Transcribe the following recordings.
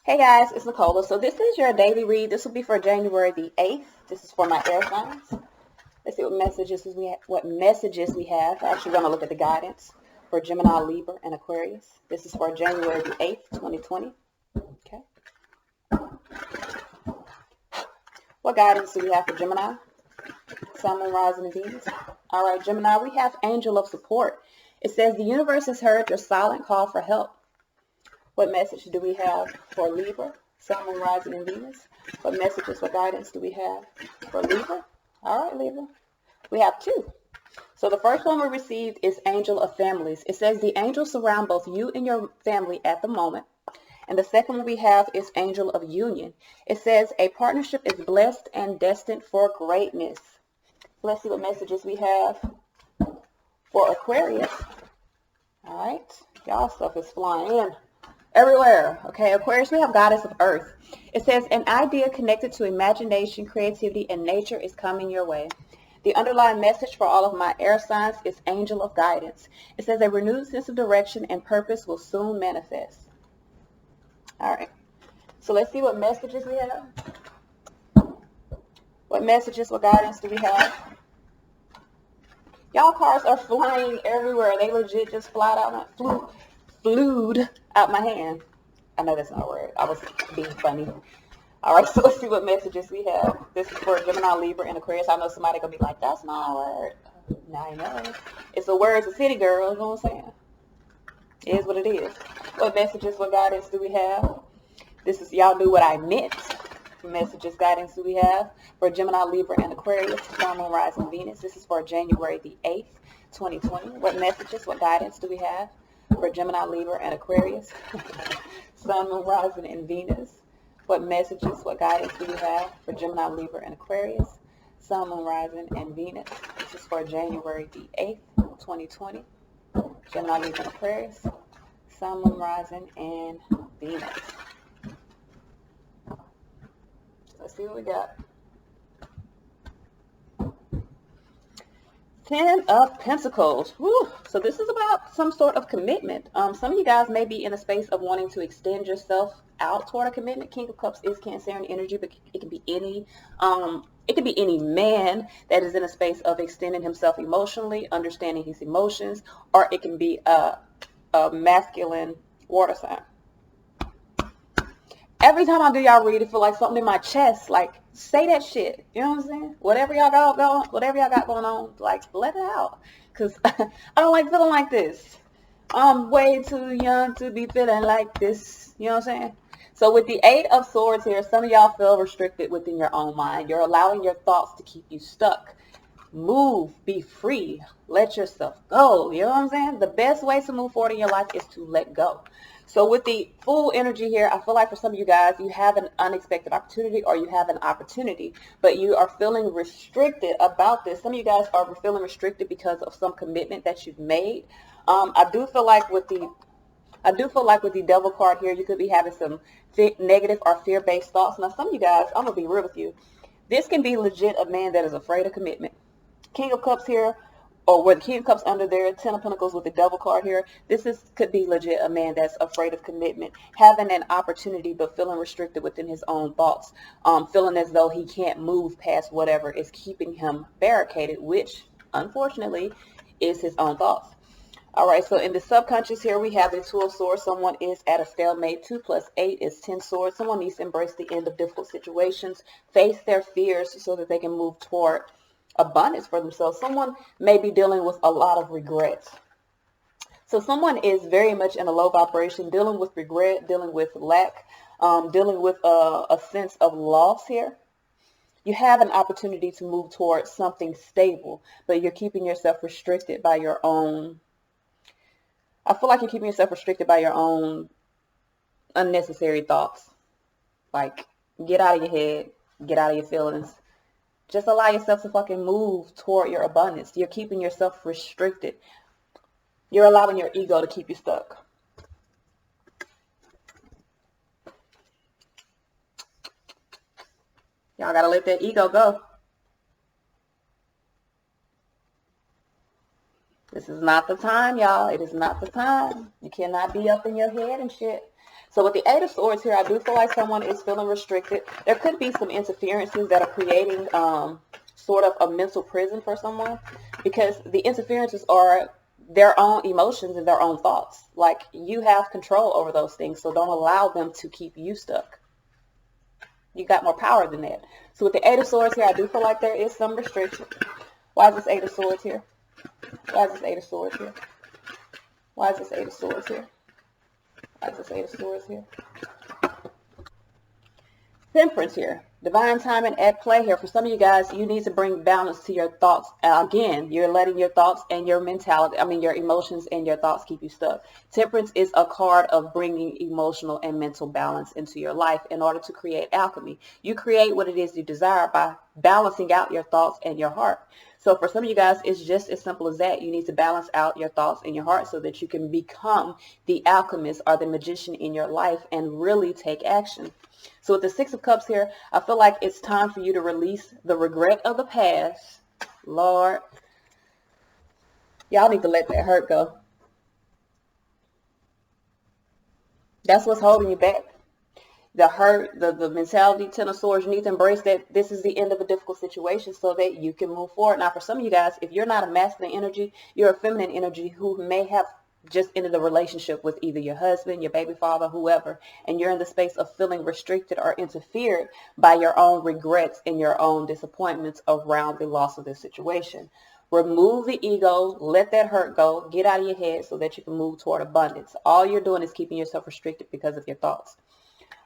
Hey guys, it's Nicola. So this is your daily read. This will be for January the 8th. This is for my air signs. Let's see what messages we have. Actually, we're going to look at the guidance for Gemini, Libra, and Aquarius. This is for January the 8th, 2020. Okay. What guidance do we have for Gemini? Sun, Moon, Rising, and Venus. All right, Gemini, we have Angel of Support. It says the universe has heard your silent call for help. What message do we have for Libra, Sun, Moon, Rising, and Venus? What messages, what guidance do we have for Libra? All right, Libra. We have two. So the first one we received is Angel of Families. It says the angels surround both you and your family at the moment. And the second one we have is Angel of Union. It says a partnership is blessed and destined for greatness. Let's see what messages we have for Aquarius. All right. Y'all stuff is flying in everywhere. Okay, Aquarius, we have Goddess of Earth. It says an idea connected to imagination, creativity, and nature is coming your way. The underlying message for all of my air signs is Angel of Guidance. It says a renewed sense of direction and purpose will soon manifest. All right, so let's see what messages we have. What messages, what guidance do we have? Y'all cards are flying everywhere. They legit just flew out my hand. I know that's not a word. I was being funny. All right, so let's see what messages we have. This is for Gemini, Libra, and Aquarius. I know somebody going to be like, that's not a word. Now I know. It's a word to city girl, you know what I'm saying? It is what it is. What messages, what guidance do we have? This is, y'all knew what I meant. What messages, guidance do we have for Gemini, Libra, and Aquarius, Sun, Moon, Rising, Venus? This is for January the 8th, 2020. What messages, what guidance do we have for Gemini, Libra, and Aquarius, Sun, Moon, Rising, and Venus? What messages, what guidance do we have for Gemini, Libra, and Aquarius, Sun, Moon, Rising, and Venus? This is for January the 8th, 2020. Gemini, Libra, and Aquarius, Sun, Moon, Rising, and Venus. Let's see what we got. 10 of Pentacles. Woo. So this is about some sort of commitment. Some of you guys may be in a space of wanting to extend yourself out toward a commitment. King of Cups is Cancerian energy, but it can be any man that is in a space of extending himself emotionally, understanding his emotions, or it can be a masculine water sign. Every time I do y'all read, it feel like something in my chest, like, say that shit. You know what I'm saying? Whatever y'all got going on, like, let it out. Because I don't like feeling like this. I'm way too young to be feeling like this. You know what I'm saying? So with the 8 of Swords here, some of y'all feel restricted within your own mind. You're allowing your thoughts to keep you stuck. Move, be free, let yourself go. You know what I'm saying? The best way to move forward in your life is to let go. So with the Fool energy here, I feel like for some of you guys, you have an unexpected opportunity or you have an opportunity, but you are feeling restricted about this. Some of you guys are feeling restricted because of some commitment that you've made. I do feel like with the Devil card here, you could be having some negative or fear-based thoughts. Now, some of you guys, I'm going to be real with you. This can be legit a man that is afraid of commitment. King of Cups here, or where the King of Cups under there, 10 of Pentacles with the Devil card here. Could be legit a man that's afraid of commitment, having an opportunity but feeling restricted within his own thoughts, feeling as though he can't move past whatever is keeping him barricaded, which unfortunately is his own thoughts. All right, so in the subconscious here, we have the 2 of Swords. Someone is at a stalemate. 2 + 8 is 10 swords. Someone needs to embrace the end of difficult situations, face their fears so that they can move toward abundance for themselves. Someone may be dealing with a lot of regrets. So someone is very much in a low vibration, dealing with regret, dealing with lack, dealing with a sense of loss here. You have an opportunity to move towards something stable, but you're keeping yourself restricted by your own. I feel like you're keeping yourself restricted by your own unnecessary thoughts. Like, get out of your head, get out of your feelings. Just allow yourself to fucking move toward your abundance. You're keeping yourself restricted. You're allowing your ego to keep you stuck. Y'all gotta let that ego go. This is not the time, y'all. It is not the time. You cannot be up in your head and shit. So with the Eight of Swords here, I do feel like someone is feeling restricted. There could be some interferences that are creating sort of a mental prison for someone, because the interferences are their own emotions and their own thoughts. Like, you have control over those things, so don't allow them to keep you stuck. You got more power than that. So with the Eight of Swords here, I do feel like there is some restriction. Why is this Eight of Swords here? Why is this Eight of Swords here? Why is this Eight of Swords here? Why is this Eight of Swords here? Temperance here. Divine timing at play here. For some of you guys, you need to bring balance to your thoughts. Again, you're letting your thoughts and your mentality, your emotions and your thoughts keep you stuck. Temperance is a card of bringing emotional and mental balance into your life in order to create alchemy. You create what it is you desire by balancing out your thoughts and your heart. So for some of you guys, it's just as simple as that. You need to balance out your thoughts and your heart so that you can become the alchemist or the magician in your life and really take action. So with the Six of Cups here, I feel like it's time for you to release the regret of the past. Lord, y'all need to let that hurt go. That's what's holding you back. The hurt, the mentality, Ten of Swords, you need to embrace that this is the end of a difficult situation so that you can move forward. Now, for some of you guys, if you're not a masculine energy, you're a feminine energy who may have just ended a relationship with either your husband, your baby father, whoever, and you're in the space of feeling restricted or interfered by your own regrets and your own disappointments around the loss of this situation. Remove the ego, let that hurt go, get out of your head so that you can move toward abundance. All you're doing is keeping yourself restricted because of your thoughts.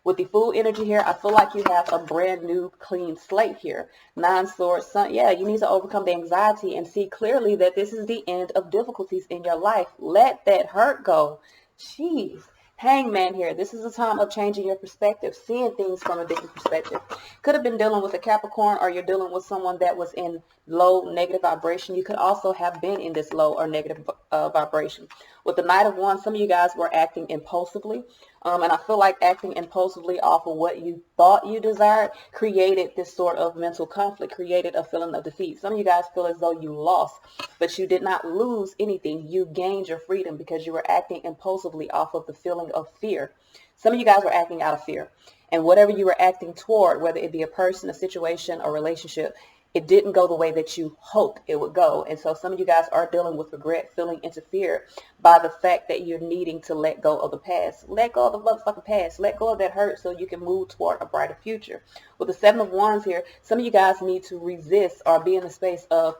With the Fool energy here, I feel like you have a brand new clean slate here. Nine Swords, Sun. Yeah, you need to overcome the anxiety and see clearly that this is the end of difficulties in your life. Let that hurt go. Jeez. Hangman here. This is a time of changing your perspective, seeing things from a different perspective. Could have been dealing with a Capricorn, or you're dealing with someone that was in low negative vibration. You could also have been in this low or negative vibration. With the Knight of Wands, some of you guys were acting impulsively. And I feel like acting impulsively off of what you thought you desired created this sort of mental conflict, created a feeling of defeat. Some of you guys feel as though you lost, but you did not lose anything. You gained your freedom because you were acting impulsively off of the feeling of fear. Some of you guys were acting out of fear. And whatever you were acting toward, whether it be a person, a situation, or relationship, it didn't go the way that you hoped it would go. And so some of you guys are dealing with regret, feeling interfered by the fact that you're needing to let go of the past. Let go of the motherfucking past. Let go of that hurt so you can move toward a brighter future. With the Seven of Wands here, some of you guys need to resist or be in the space of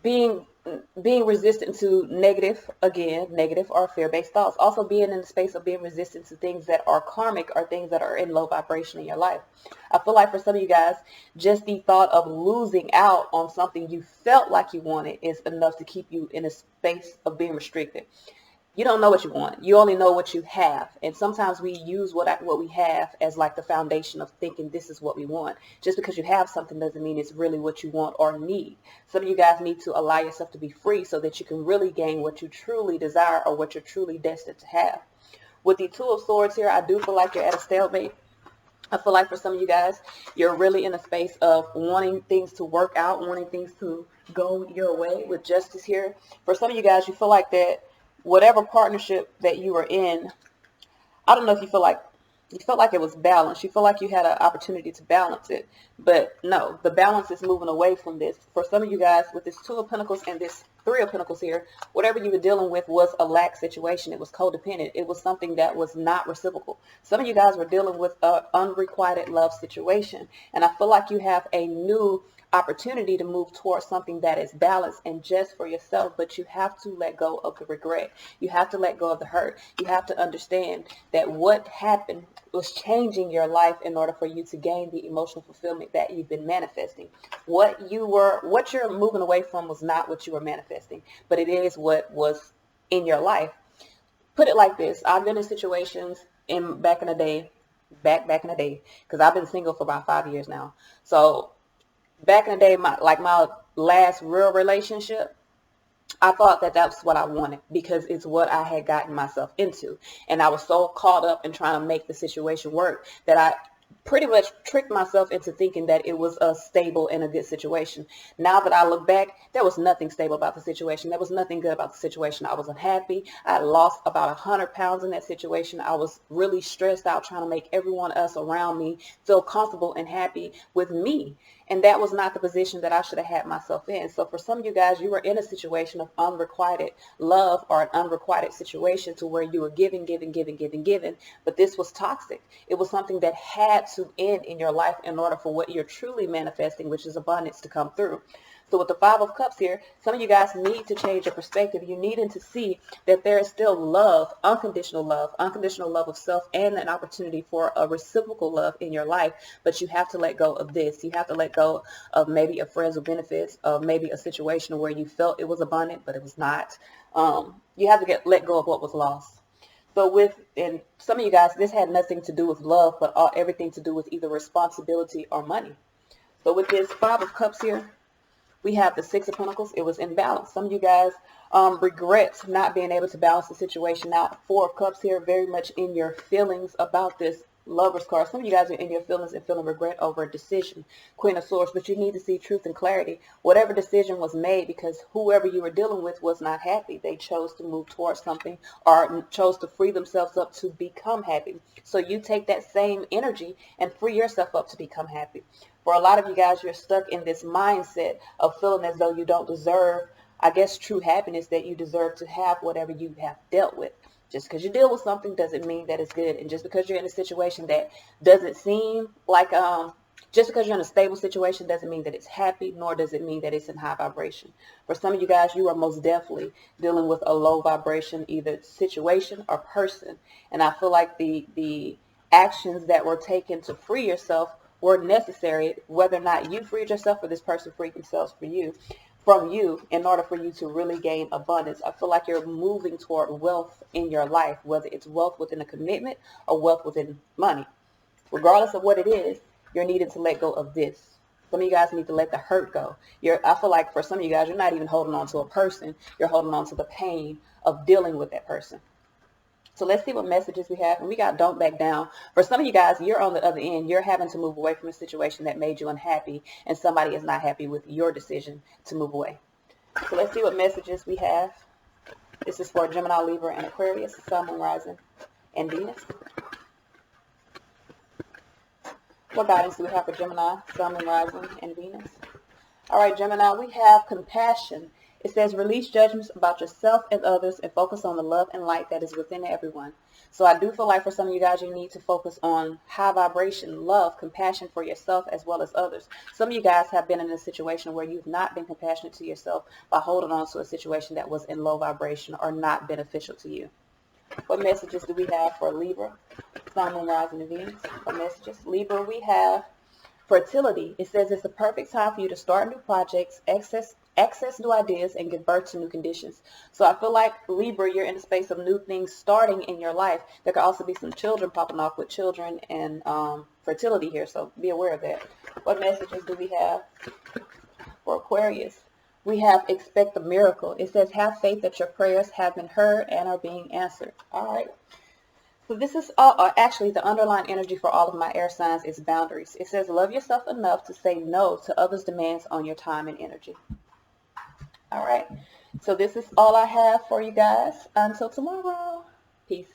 being resistant to negative or fear-based thoughts. Also being in the space of being resistant to things that are karmic or things that are in low vibration in your life. I feel like for some of you guys, just the thought of losing out on something you felt like you wanted is enough to keep you in a space of being restricted. You don't know what you want. You only know what you have. And sometimes we use what we have as like the foundation of thinking this is what we want. Just because you have something doesn't mean it's really what you want or need. Some of you guys need to allow yourself to be free so that you can really gain what you truly desire or what you're truly destined to have. With the Two of Swords here, I do feel like you're at a stalemate. I feel like for some of you guys, you're really in a space of wanting things to work out, wanting things to go your way. With Justice here, for some of you guys, you feel like that whatever partnership that you were in, I don't know if you felt like it was balanced. You feel like you had an opportunity to balance it. But no, the balance is moving away from this. For some of you guys, with this Two of Pentacles and this Three of Pentacles here, whatever you were dealing with was a lack situation. It was codependent. It was something that was not reciprocal. Some of you guys were dealing with an unrequited love situation. And I feel like you have a new opportunity to move towards something that is balanced and just for yourself, but you have to let go of the regret. You have to let go of the hurt. You have to understand that what happened was changing your life in order for you to gain the emotional fulfillment that you've been manifesting. What you're moving away from was not what you were manifesting, but it is what was in your life. Put it like this. I've been in situations back in the day, because I've been single for about 5 years now. So back in the day, my last real relationship, I thought that that's what I wanted because it's what I had gotten myself into. And I was so caught up in trying to make the situation work that I pretty much tricked myself into thinking that it was a stable and a good situation. Now that I look back, there was nothing stable about the situation. There was nothing good about the situation. I was unhappy. I lost about 100 pounds in that situation. I was really stressed out trying to make everyone else around me feel comfortable and happy with me. And that was not the position that I should have had myself in. So for some of you guys, you were in a situation of unrequited love or an unrequited situation to where you were giving, but this was toxic. It was something that had to end in your life in order for what you're truly manifesting, which is abundance, to come through. So with the Five of Cups here, some of you guys need to change your perspective. You need to see that there is still love, unconditional love of self, and an opportunity for a reciprocal love in your life. But you have to let go of this. You have to let go of maybe a friends with benefits, of maybe a situation where you felt it was abundant, but it was not. You have to let go of what was lost. So and some of you guys, this had nothing to do with love, but everything to do with either responsibility or money. So with this Five of Cups here, we have the Six of Pentacles. It was imbalanced. Some of you guys regret not being able to balance the situation out. Four of Cups here, very much in your feelings about this Lover's card. Some of you guys are in your feelings and feeling regret over a decision. Queen of Swords, but you need to see truth and clarity. Whatever decision was made, because whoever you were dealing with was not happy. They chose to move towards something or chose to free themselves up to become happy. So you take that same energy and free yourself up to become happy. For a lot of you guys, you're stuck in this mindset of feeling as though you don't deserve, I guess, true happiness, that you deserve to have whatever you have dealt with. Just because you deal with something doesn't mean that it's good. And just because you're in a situation that doesn't seem like, just because you're in a stable situation doesn't mean that it's happy, nor does it mean that it's in high vibration. For some of you guys, you are most definitely dealing with a low vibration, either situation or person. And I feel like the actions that were taken to free yourself were necessary, whether or not you freed yourself or this person freed themselves from you in order for you to really gain abundance. I feel like you're moving toward wealth in your life, whether it's wealth within a commitment or wealth within money. Regardless of what it is, you're needing to let go of this. Some of you guys need to let the hurt go. I feel like for some of you guys, you're not even holding on to a person. You're holding on to the pain of dealing with that person. So let's see what messages we have. And we got don't back down. For some of you guys, you're on the other end. You're having to move away from a situation that made you unhappy, and somebody is not happy with your decision to move away. So let's see what messages we have. This is for Gemini, Libra, and Aquarius, Sun, Moon, Rising, and Venus. What guidance do we have for Gemini, Sun, Moon, Rising, and Venus? All right, Gemini, we have compassion. It says release judgments about yourself and others and focus on the love and light that is within everyone. So I do feel like for some of you guys, you need to focus on high vibration, love, compassion for yourself as well as others. Some of you guys have been in a situation where you've not been compassionate to yourself by holding on to a situation that was in low vibration or not beneficial to you. What messages do we have for Libra, Sun, Moon, Rising, and Venus? What messages? Libra, we have fertility. It says it's the perfect time for you to start new projects, access new ideas, and give birth to new conditions. So I feel like, Libra, you're in a space of new things starting in your life. There could also be some children popping off with children and fertility here, so be aware of that. What messages do we have for Aquarius? We have expect a miracle. It says have faith that your prayers have been heard and are being answered. All right. So this is actually the underlying energy for all of my air signs is boundaries. It says love yourself enough to say no to others' demands on your time and energy. All right. So this is all I have for you guys. Until tomorrow. Peace.